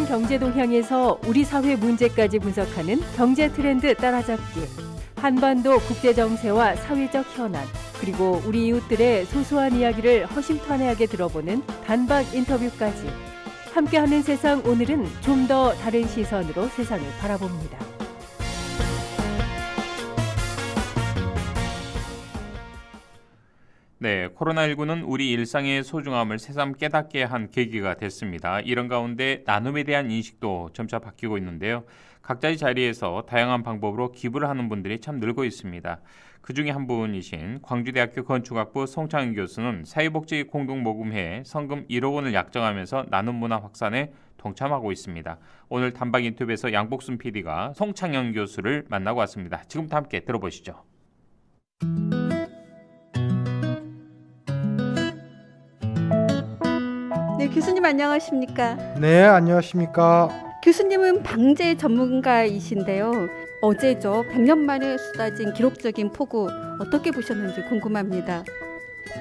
최근 경제 동향에서 우리 사회 문제까지 분석하는 경제 트렌드 따라잡기. 한반도 국제 정세와 사회적 현안, 그리고 우리 이웃들의 소소한 이야기를 허심탄회하게 들어보는 단박 인터뷰까지. 함께하는 세상, 오늘은 좀 더 다른 시선으로 세상을 바라봅니다. 네, 코로나19는 우리 일상의 소중함을 새삼 깨닫게 한 계기가 됐습니다. 이런 가운데 나눔에 대한 인식도 점차 바뀌고 있는데요. 각자의 자리에서 다양한 방법으로 기부를 하는 분들이 참 늘고 있습니다. 그중에 한 분이신 광주대학교 건축학부 송창현 교수는 사회복지 공동모금회에 성금 1억 원을 약정하면서 나눔 문화 확산에 동참하고 있습니다. 오늘 단박 인터뷰에서 양복순 PD가 송창현 교수를 만나고 왔습니다. 지금부터 함께 들어보시죠. 네, 교수님 안녕하십니까? 네, 안녕하십니까? 교수님은 방제 전문가이신데요. 어제죠. 100년 만에 쏟아진 기록적인 폭우 어떻게 보셨는지 궁금합니다.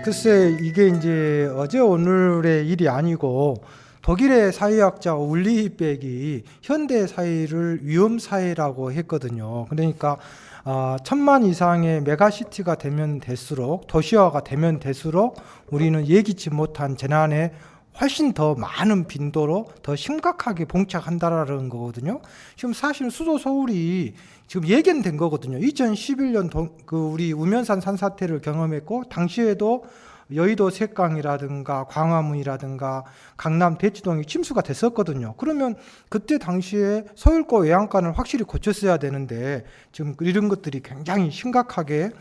글쎄, 이게 이제 어제 오늘의 일이 아니고 독일의 사회학자 울리히백이 현대 사회를 위험 사회라고 했거든요. 그러니까 1000만 이상의 메가시티가 되면 될수록, 도시화가 되면 될수록 우리는 예기치 못한 재난에 훨씬 더 많은 빈도로 더 심각하게 봉착한다라는 거거든요. 지금 사실 수도 서울이 지금 예견된 거거든요. 2011년 우리 우면산 산사태를 경험했고, 당시에도 여의도 색강이라든가 광화문이라든가 강남 대치동이 침수가 됐었거든요. 그러면 그때 당시에 서울고 외양간을 확실히 고쳤어야 되는데 지금 이런 것들이 굉장히 심각하게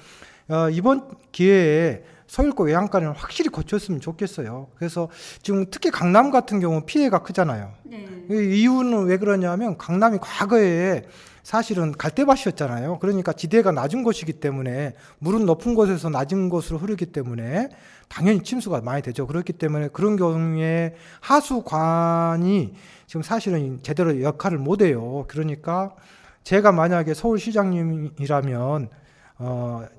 이번 기회에 서울고 외양간을 확실히 고쳤으면 좋겠어요. 그래서 지금 특히 강남 같은 경우 피해가 크잖아요. 네. 이유는 왜 그러냐면 강남이 과거에 사실은 갈대밭이었잖아요. 그러니까 지대가 낮은 곳이기 때문에 물은 높은 곳에서 낮은 곳으로 흐르기 때문에 당연히 침수가 많이 되죠. 그렇기 때문에 그런 경우에 하수관이 지금 사실은 제대로 역할을 못 해요. 그러니까 제가 만약에 서울시장님이라면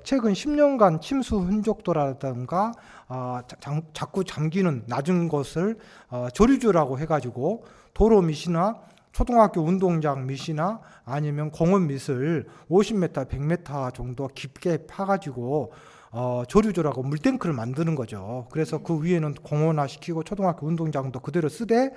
최근 10년간 침수 흔적도라든가 자꾸 잠기는 낮은 곳을 조류조라고 해가지고 도로 밑이나 초등학교 운동장 밑이나 아니면 공원 밑을 50m, 100m 정도 깊게 파가지고 조류조라고 물탱크를 만드는 거죠. 그래서 그 위에는 공원화 시키고 초등학교 운동장도 그대로 쓰되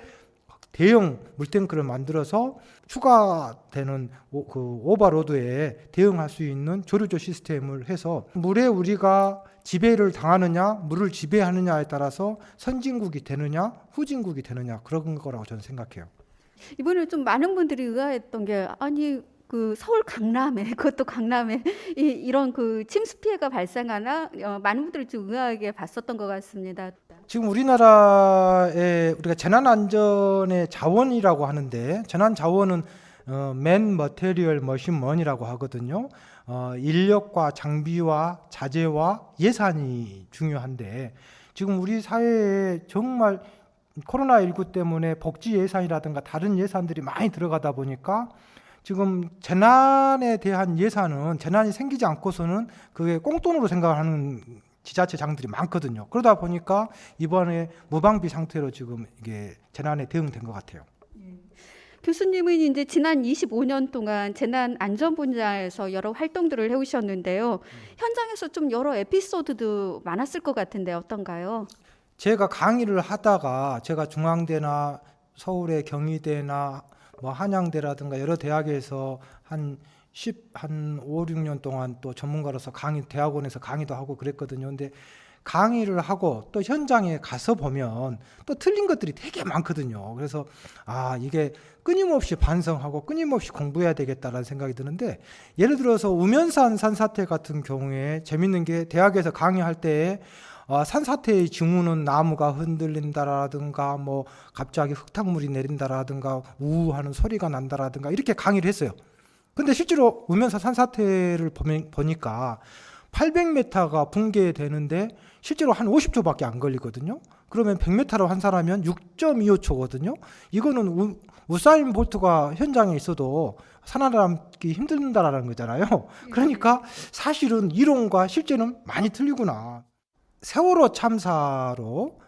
대형 물탱크를 만들어서 추가되는 그 오버로드에 대응할 수 있는 조류조 시스템을 해서 물에 우리가 지배를 당하느냐, 물을 지배하느냐에 따라서 선진국이 되느냐, 후진국이 되느냐, 그런 거라고 저는 생각해요. 이번에 좀 많은 분들이 의아했던 게, 아니 그 서울 강남에, 그것도 강남에 이런 그 침수 피해가 발생하나, 많은 분들이 좀 의아하게 봤었던 것 같습니다. 지금 우리나라에 우리가 재난안전의 자원이라고 하는데, 재난자원은 맨 머테리얼 머신먼이라고 하거든요. 인력과 장비와 자재와 예산이 중요한데, 지금 우리 사회에 정말 코로나19 때문에 복지 예산이라든가 다른 예산들이 많이 들어가다 보니까 지금 재난에 대한 예산은 재난이 생기지 않고서는 그게 꽁돈으로 생각하는 지자체장들이 많거든요. 그러다 보니까 이번에 무방비 상태로 지금 이게 재난에 대응된 것 같아요. 교수님은 이제 지난 25년 동안 재난 안전 분야에서 여러 활동들을 해오셨는데요. 현장에서 좀 여러 에피소드도 많았을 것 같은데 어떤가요? 제가 강의를 하다가 제가 중앙대나 서울의 경희대나 뭐 한양대라든가 여러 대학에서 한 5, 6년 동안 또 전문가로서 대학원에서 강의도 하고 그랬거든요. 근데 강의를 하고 또 현장에 가서 보면 또 틀린 것들이 되게 많거든요. 그래서 이게 끊임없이 반성하고 끊임없이 공부해야 되겠다라는 생각이 드는데, 예를 들어서 우면산 산사태 같은 경우에 재밌는 게, 대학에서 강의할 때 산사태의 징후는 나무가 흔들린다라든가 뭐 갑자기 흙탕물이 내린다라든가 우우하는 소리가 난다라든가 이렇게 강의를 했어요. 근데 실제로 우면산 산사태를 보니까 800m가 붕괴되는데 실제로 한 50초밖에 안 걸리거든요. 그러면 100m로 환산하면 6.25초거든요. 이거는 우사인 볼트가 현장에 있어도 살아남기 힘든다라는 거잖아요. 그러니까 사실은 이론과 실제는 많이 틀리구나. 세월호 참사로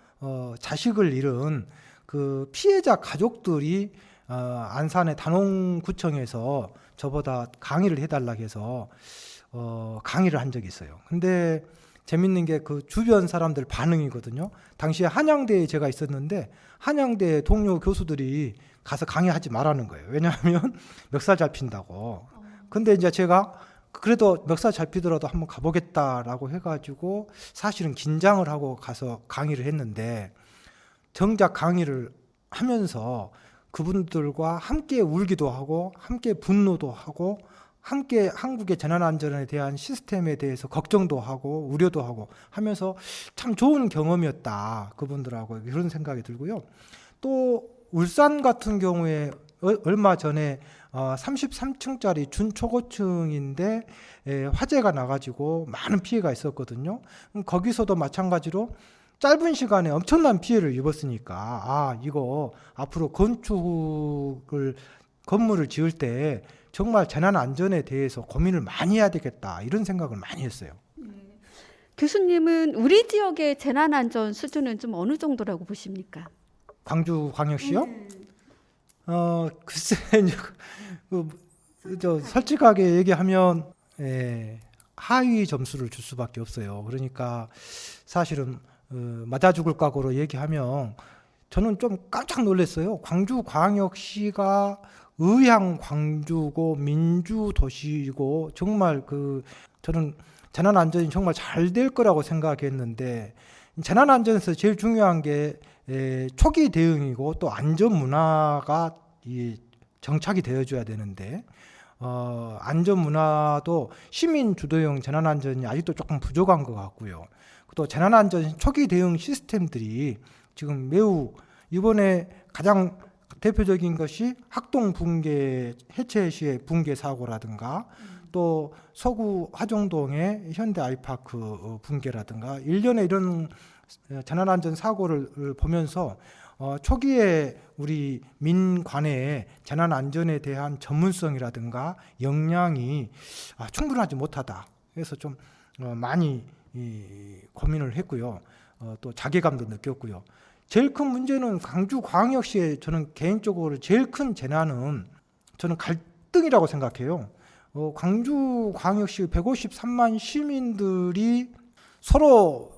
자식을 잃은 그 피해자 가족들이 안산의 단원구청에서 저보다 강의를 해달라고 해서 강의를 한 적이 있어요. 근데 재밌는 게 그 주변 사람들 반응이거든요. 당시에 한양대에 제가 있었는데 한양대 동료 교수들이 가서 강의하지 말라는 거예요. 왜냐하면 멱살 잡힌다고. 근데 이제 제가 그래도 멱살 잡히더라도 한번 가보겠다라고 해가지고 사실은 긴장을 하고 가서 강의를 했는데 정작 강의를 하면서 그분들과 함께 울기도 하고 함께 분노도 하고 함께 한국의 재난안전에 대한 시스템에 대해서 걱정도 하고 우려도 하고 하면서 참 좋은 경험이었다. 그분들하고 그런 생각이 들고요. 또 울산 같은 경우에 얼마 전에 33층짜리 준초고층인데 화재가 나가지고 많은 피해가 있었거든요. 거기서도 마찬가지로 짧은 시간에 엄청난 피해를 입었으니까 이거 앞으로 건물을 지을 때 정말 재난 안전에 대해서 고민을 많이 해야 되겠다 이런 생각을 많이 했어요. 교수님은 우리 지역의 재난 안전 수준은 좀 어느 정도라고 보십니까? 광주광역시요? 글쎄 저 솔직하게 얘기하면 하위 점수를 줄 수밖에 없어요. 그러니까 사실은 맞아 죽을 각오로 얘기하면 저는 좀 깜짝 놀랐어요. 광주광역시가 의향 광주고 민주도시이고 정말 저는 재난안전이 정말 잘 될 거라고 생각했는데 재난안전에서 제일 중요한 게 초기 대응이고 또 안전 문화가 정착이 되어줘야 되는데 안전 문화도 시민 주도형 재난안전이 아직도 조금 부족한 것 같고요. 또 재난안전 초기 대응 시스템들이 지금 매우 이번에 가장 대표적인 것이 학동 붕괴 해체 시의 붕괴 사고라든가 또 서구 화정동의 현대 아이파크 붕괴라든가 일련의 이런 재난안전 사고를 보면서 초기에 우리 민관의 재난안전에 대한 전문성이라든가 역량이 충분하지 못하다. 그래서 좀 많이 고민을 했고요. 또 자괴감도 느꼈고요. 제일 큰 문제는 광주광역시에 저는 개인적으로 제일 큰 재난은 저는 갈등이라고 생각해요. 광주광역시 153만 시민들이 서로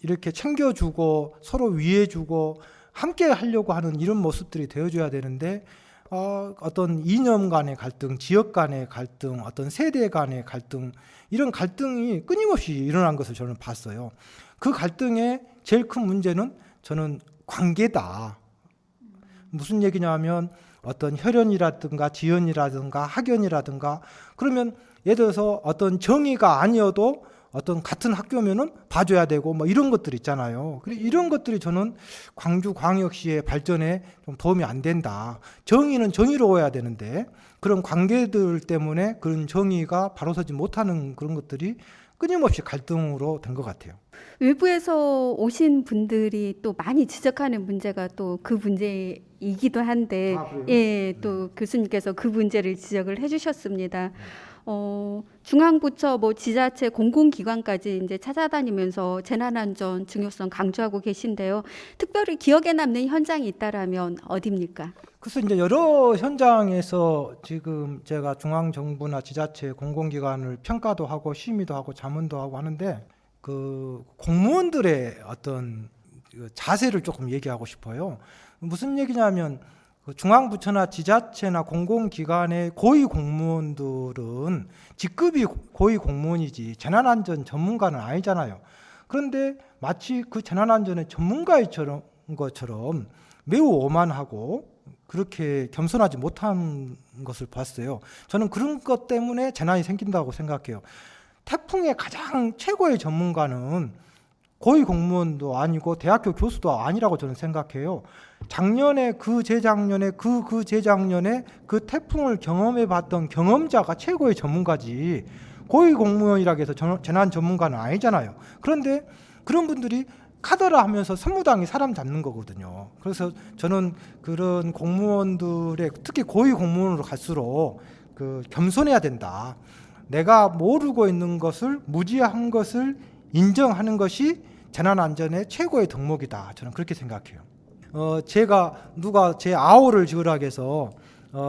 이렇게 챙겨주고 서로 위해주고 함께 하려고 하는 이런 모습들이 되어줘야 되는데 어떤 이념 간의 갈등, 지역 간의 갈등, 어떤 세대 간의 갈등 이런 갈등이 끊임없이 일어난 것을 저는 봤어요. 그 갈등의 제일 큰 문제는 저는 관계다. 무슨 얘기냐면 어떤 혈연이라든가 지연이라든가 학연이라든가 그러면 예를 들어서 어떤 정의가 아니어도 어떤 같은 학교면은 봐줘야 되고 뭐 이런 것들 있잖아요. 그래서 이런 것들이 저는 광주광역시의 발전에 좀 도움이 안 된다. 정의는 정의로워야 되는데 그런 관계들 때문에 그런 정의가 바로서지 못하는 그런 것들이 끊임없이 갈등으로 된 것 같아요. 외부에서 오신 분들이 또 많이 지적하는 문제가 또 그 문제이기도 한데, 또 교수님께서 그 문제를 지적을 해주셨습니다. 중앙부처, 지자체, 공공기관까지 이제 찾아다니면서 재난안전 중요성 강조하고 계신데요. 특별히 기억에 남는 현장이 있다라면 어디입니까? 그래서 이제 여러 현장에서 지금 제가 중앙정부나 지자체, 공공기관을 평가도 하고 심의도 하고 자문도 하고 하는데 그 공무원들의 어떤 자세를 조금 얘기하고 싶어요. 무슨 얘기냐면 중앙부처나 지자체나 공공기관의 고위 공무원들은 직급이 고위 공무원이지 재난안전 전문가는 아니잖아요. 그런데 마치 그 재난안전의 전문가인 것처럼 매우 오만하고 그렇게 겸손하지 못한 것을 봤어요. 저는 그런 것 때문에 재난이 생긴다고 생각해요. 태풍의 가장 최고의 전문가는 고위 공무원도 아니고 대학교 교수도 아니라고 저는 생각해요. 작년에 재작년에 그 태풍을 경험해 봤던 경험자가 최고의 전문가지 고위 공무원이라고 해서 재난 전문가는 아니잖아요. 그런데 그런 분들이 카더라 하면서 선무당이 사람 잡는 거거든요. 그래서 저는 그런 공무원들의 특히 고위 공무원으로 갈수록 겸손해야 된다. 내가 모르고 있는 것을 무지한 것을 인정하는 것이 재난안전의 최고의 덕목이다. 저는 그렇게 생각해요. 제가 누가 제 아호를 지으라고 해서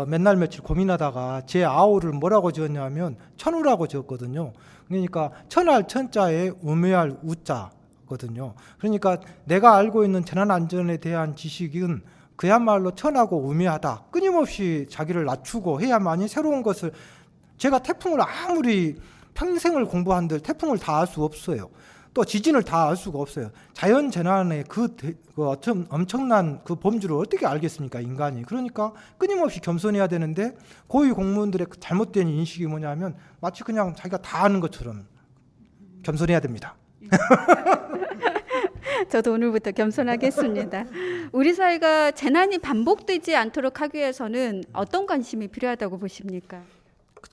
맨날 며칠 고민하다가 제 아호를 뭐라고 지었냐면 천우라고 지었거든요. 그러니까 천할 천자에 우매할 우자거든요. 그러니까 내가 알고 있는 재난안전에 대한 지식은 그야말로 천하고 우매하다. 끊임없이 자기를 낮추고 해야만이 새로운 것을, 제가 태풍을 아무리 평생을 공부한들 태풍을 다 알 수 없어요. 또 지진을 다 알 수가 없어요. 자연 재난의 그 엄청난 그 범주를 어떻게 알겠습니까, 인간이. 그러니까 끊임없이 겸손해야 되는데 고위 공무원들의 잘못된 인식이 뭐냐면 마치 그냥 자기가 다 아는 것처럼 겸손해야 됩니다. 저도 오늘부터 겸손하겠습니다. 우리 사회가 재난이 반복되지 않도록 하기 위해서는 어떤 관심이 필요하다고 보십니까?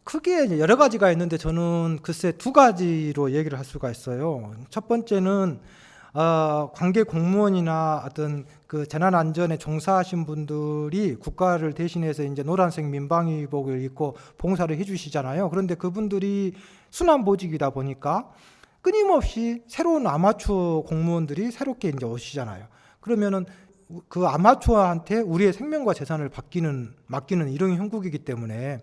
크게 여러 가지가 있는데 저는 글쎄 두 가지로 얘기를 할 수가 있어요. 첫 번째는 관계 공무원이나 어떤 그 재난 안전에 종사하신 분들이 국가를 대신해서 이제 노란색 민방위복을 입고 봉사를 해주시잖아요. 그런데 그분들이 순환 보직이다 보니까 끊임없이 새로운 아마추어 공무원들이 새롭게 이제 오시잖아요. 그러면은 그 아마추어한테 우리의 생명과 재산을 맡기는 이런 형국이기 때문에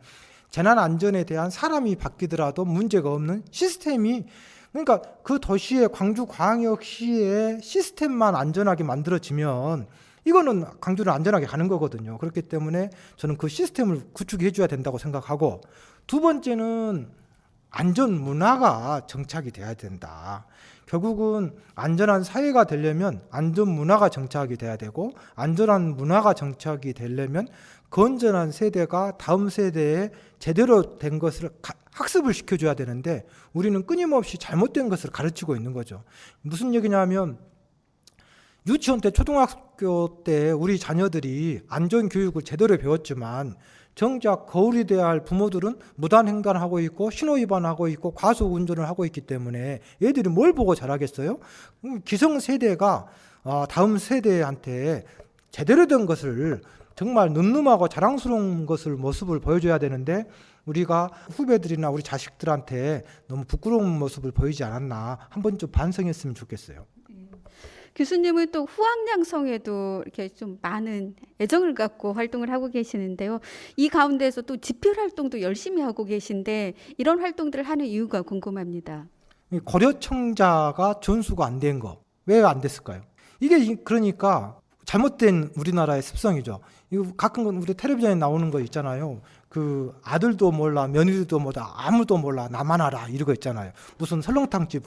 재난 안전에 대한 사람이 바뀌더라도 문제가 없는 시스템이, 그러니까 그 도시의 광주광역시의 시스템만 안전하게 만들어지면 이거는 광주는 안전하게 가는 거거든요. 그렇기 때문에 저는 그 시스템을 구축해 줘야 된다고 생각하고, 두 번째는 안전 문화가 정착이 돼야 된다. 결국은 안전한 사회가 되려면 안전 문화가 정착이 돼야 되고, 안전한 문화가 정착이 되려면 건전한 세대가 다음 세대에 제대로 된 것을 학습을 시켜줘야 되는데 우리는 끊임없이 잘못된 것을 가르치고 있는 거죠. 무슨 얘기냐면 유치원 때 초등학교 때 우리 자녀들이 안전교육을 제대로 배웠지만 정작 거울이 돼야 할 부모들은 무단횡단하고 있고 신호위반하고 있고 과속운전을 하고 있기 때문에 애들이 뭘 보고 자라겠어요? 기성세대가 다음 세대한테 제대로 된 것을 정말 늠름하고 자랑스러운 모습을 보여줘야 되는데 우리가 후배들이나 우리 자식들한테 너무 부끄러운 모습을 보이지 않았나 한번 좀 반성했으면 좋겠어요. 교수님은 또 후학량성에도 이렇게 좀 많은 애정을 갖고 활동을 하고 계시는데요. 이 가운데서 또 집필 활동도 열심히 하고 계신데 이런 활동들을 하는 이유가 궁금합니다. 고려청자가 전수가 안 된 거 왜 안 됐을까요? 이게 그러니까 잘못된 우리나라의 습성이죠. 이거 가끔 우리 텔레비전에 나오는 거 있잖아요. 그 아들도 몰라 며느리도 몰라 아무도 몰라 나만 알아 이러고 있잖아요. 무슨 설렁탕집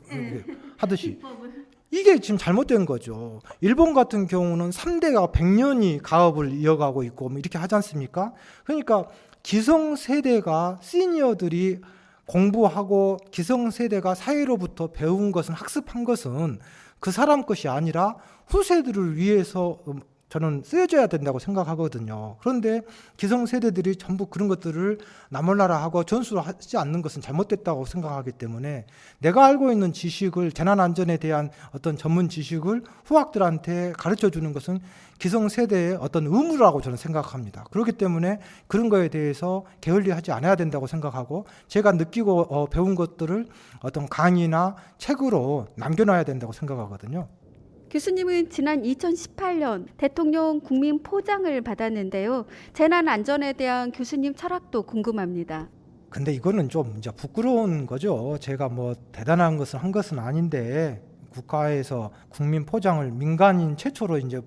하듯이. 이게 지금 잘못된 거죠. 일본 같은 경우는 3대가 100년이 가업을 이어가고 있고 뭐 이렇게 하지 않습니까? 그러니까 기성세대가 시니어들이 공부하고 기성세대가 사회로부터 배운 것은 학습한 것은 그 사람 것이 아니라 후세들을 위해서 저는 쓰여져야 된다고 생각하거든요. 그런데 기성세대들이 전부 그런 것들을 나몰라라 하고 전수를 하지 않는 것은 잘못됐다고 생각하기 때문에 내가 알고 있는 지식을, 재난안전에 대한 어떤 전문 지식을 후학들한테 가르쳐주는 것은 기성세대의 어떤 의무라고 저는 생각합니다. 그렇기 때문에 그런 거에 대해서 게을리하지 않아야 된다고 생각하고 제가 느끼고 배운 것들을 어떤 강의나 책으로 남겨놔야 된다고 생각하거든요. 교수님은 지난 2018년 대통령 국민 포장을 받았는데요. 재난 안전에 대한 교수님 철학도 궁금합니다. 근데 이거는 좀 이제 부끄러운 거죠. 제가 뭐 대단한 것을 한 것은 아닌데 국가에서 국민 포장을 민간인 최초로 이제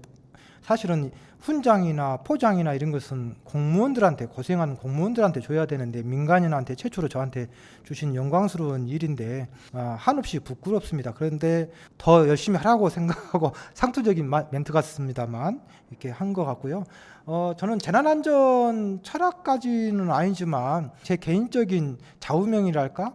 사실은 훈장이나 포장이나 이런 것은 공무원들한테 고생하는 공무원들한테 줘야 되는데 민간인한테 최초로 저한테 주신 영광스러운 일인데 한없이 부끄럽습니다. 그런데 더 열심히 하라고 생각하고 상투적인 멘트 같습니다만 이렇게 한 것 같고요. 저는 재난안전 철학까지는 아니지만 제 개인적인 좌우명이랄까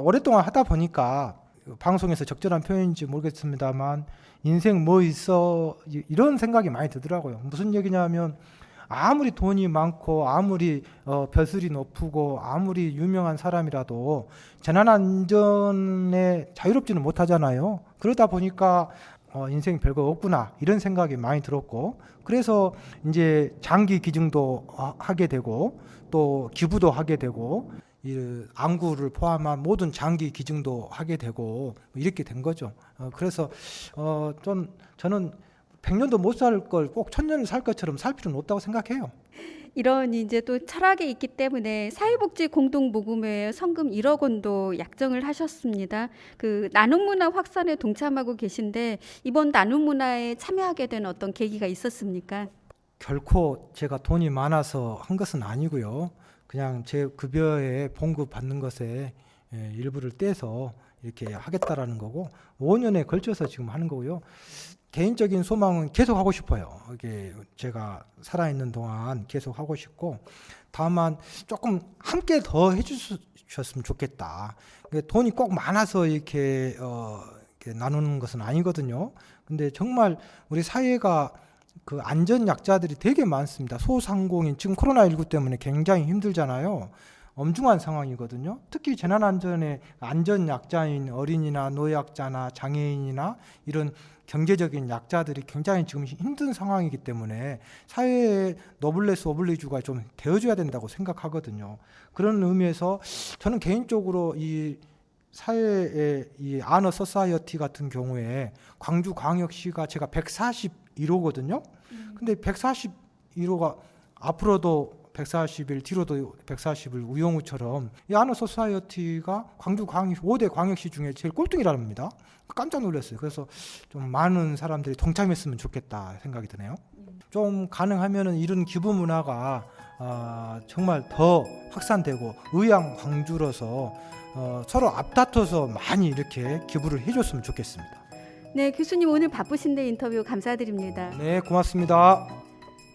오랫동안 하다 보니까 방송에서 적절한 표현인지 모르겠습니다만 인생 뭐 있어 이런 생각이 많이 들더라고요. 무슨 얘기냐면 아무리 돈이 많고 아무리 벼슬이 높고 아무리 유명한 사람이라도 재난안전에 자유롭지는 못하잖아요. 그러다 보니까 인생 별거 없구나 이런 생각이 많이 들었고 그래서 이제 장기 기증도 하게 되고 또 기부도 하게 되고 이 안구를 포함한 모든 장기 기증도 하게 되고 이렇게 된 거죠. 그래서 좀 저는 100년도 못 살 걸 꼭 1000년을 살 것처럼 살 필요는 없다고 생각해요. 이런 이제 또 철학이 있기 때문에 사회복지 공동모금회 성금 1억 원도 약정을 하셨습니다. 그 나눔문화 확산에 동참하고 계신데 이번 나눔문화에 참여하게 된 어떤 계기가 있었습니까? 결코 제가 돈이 많아서 한 것은 아니고요. 그냥 제 급여에 봉급 받는 것에 일부를 떼서 이렇게 하겠다라는 거고 5년에 걸쳐서 지금 하는 거고요. 개인적인 소망은 계속 하고 싶어요. 이게 제가 살아있는 동안 계속 하고 싶고 다만 조금 함께 더 해주셨으면 좋겠다. 돈이 꼭 많아서 이렇게 나누는 것은 아니거든요. 근데 정말 우리 사회가 그 안전 약자들이 되게 많습니다. 소상공인 지금 코로나19 때문에 굉장히 힘들잖아요. 엄중한 상황이거든요. 특히 재난안전에 안전 약자인 어린이나 노약자나 장애인이나 이런 경제적인 약자들이 굉장히 지금 힘든 상황이기 때문에 사회의 노블레스 오블리주가 좀 되어줘야 된다고 생각하거든요. 그런 의미에서 저는 개인적으로 이 사회의 이 아너 소사이어티 같은 경우에 광주광역시가 제가 141호거든요. 근데 141호가 앞으로도 140일 뒤로도 140일 우영우처럼 이 아너 소사이어티가 광주광역 5대 광역시 중에 제일 꼴등이랍니다. 깜짝 놀랐어요. 그래서 좀 많은 사람들이 동참했으면 좋겠다 생각이 드네요. 좀 가능하면은 이런 기부 문화가 정말 더 확산되고 의향 광주로서 서로 앞다퉈서 많이 이렇게 기부를 해줬으면 좋겠습니다. 네, 교수님 오늘 바쁘신데 인터뷰 감사드립니다. 네, 고맙습니다.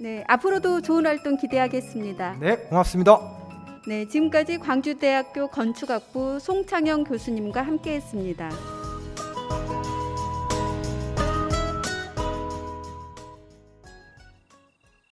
네, 앞으로도 좋은 활동 기대하겠습니다. 네, 고맙습니다. 네, 지금까지 광주대학교 건축학부 송창영 교수님과 함께했습니다.